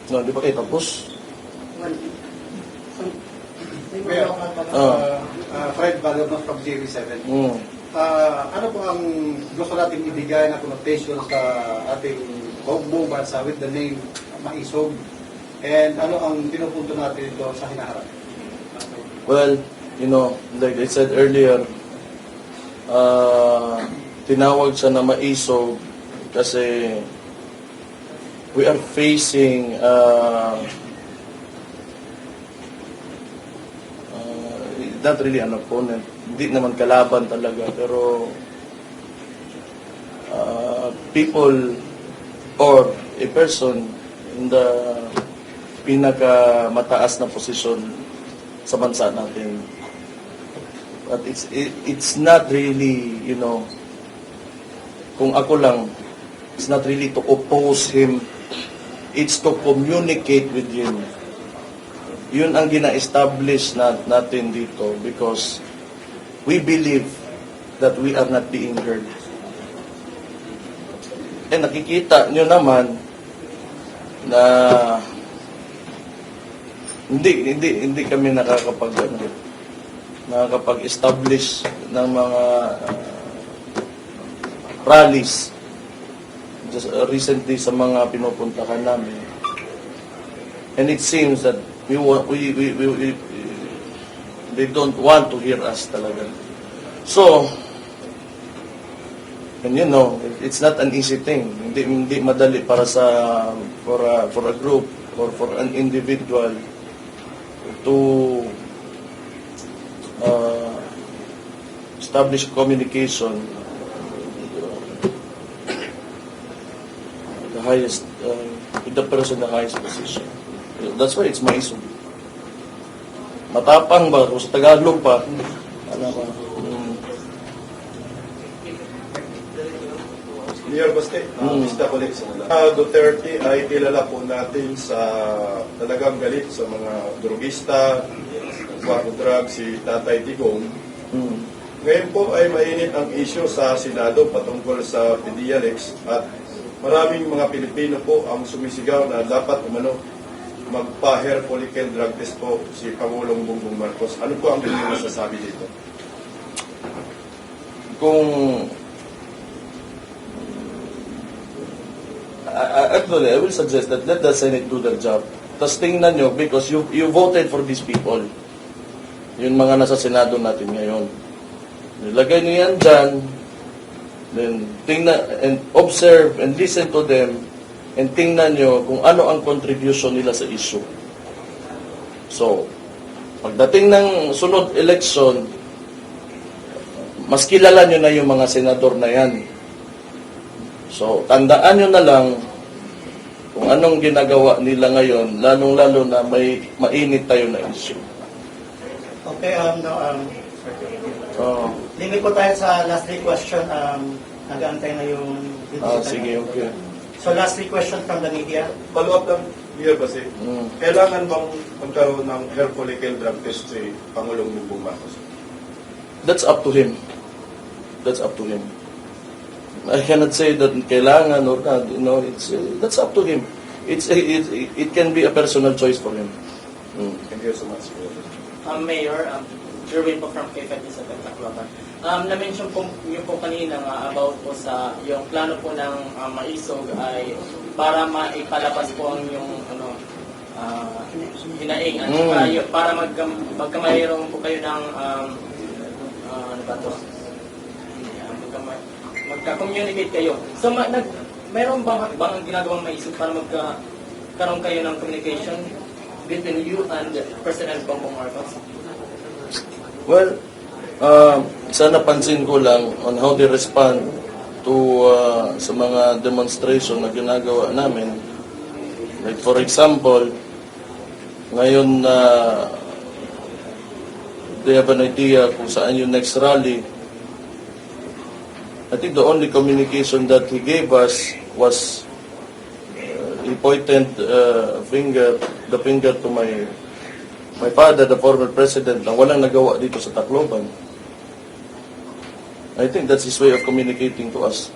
No, di pa kayo tapos? Mayor, Fred Valornos from JV7. Ano po ang gusto natin ibigay na connotation sa ating buong bansa with the name Maisog? And ano ang pinupunto natin ito sa hinaharap? Well, you know, like I said earlier, tinawag siya na Maisog kasi we are facing not really an opponent, hindi naman kalaban talaga, pero people or a person in the pinaka-mataas na posisyon sa bansa natin. But it's not really, you know, kung ako lang, it's not really to oppose him, it's to communicate with him. Yun ang gina-establish natin dito because we believe that we are not being heard. Eh nakikita nyo naman na hindi kami nakakapag-establish ng mga rallies just recently sa mga pinupuntahan namin. And it seems that they don't want to hear us talaga. So, and you know, it's not an easy thing. Hindi madali para for a group or for an individual to establish communication the highest with the person in the highest position. That's why it's Maisog. Matapang ba? Kung sa Tagalog pa, ano ba? Mayor Baste, Mr. Colleagues, Duterte ay kilala po natin sa talagang galit sa mga drogista, drug si Tatay Digong. Ngayon po ay mainit ang issue sa Senado patungkol sa PDLX at maraming mga Pilipino po ang sumisigaw na dapat magpa-hair follicle drug test po si Pangulong Bongbong Marcos. Ano po ang inyong masasabi dito? Actually, I will suggest that let the Senate do their job. Tapos tingnan nyo, because you voted for these people. Yung mga nasa Senado natin ngayon. Nilagay nyo yan dyan, then tingnan, and observe and listen to them, and tingnan nyo kung ano ang contribution nila sa issue. So, pagdating ng sunod election, mas kilala nyo na yung mga senador na yan. So, tandaan nyo na lang kung anong ginagawa nila ngayon, lalong-lalo na may mainit tayo na issue. Okay, limit po tayo sa last three question. Nag-aantay na yung... Sige, okay. So last three question from the media. Follow up lang, Mayor Baste. Kailangan bang magkaroon ng hair follicle drug test si Pangulong Bongbong Marcos? That's up to him. That's up to him. I cannot say that kailangan or not. You know, that's up to him. It can be a personal choice for him. Thank you so much. Mayor, Jerwin po from K5 sa Tacloban. Na-mention po niyo po kanina about po sa yung plano po ng Maisog ay para maipalabas po ang yung hinaing at para magkamayroon po kayo ng ano ba to? Magka-communicate kayo. So mayroon bang ginagawang Maisog para magkaroon kayo ng communication between you and President Bongbong Marcos? Well, sana pansin ko lang on how they respond to sa mga demonstration na ginagawa namin. Like for example, ngayon they have an idea kung saan yung next rally. I think the only communication that he gave us was he pointed the finger to my father, the former president, na walang nagawa dito sa Tacloban. I think that's his way of communicating to us.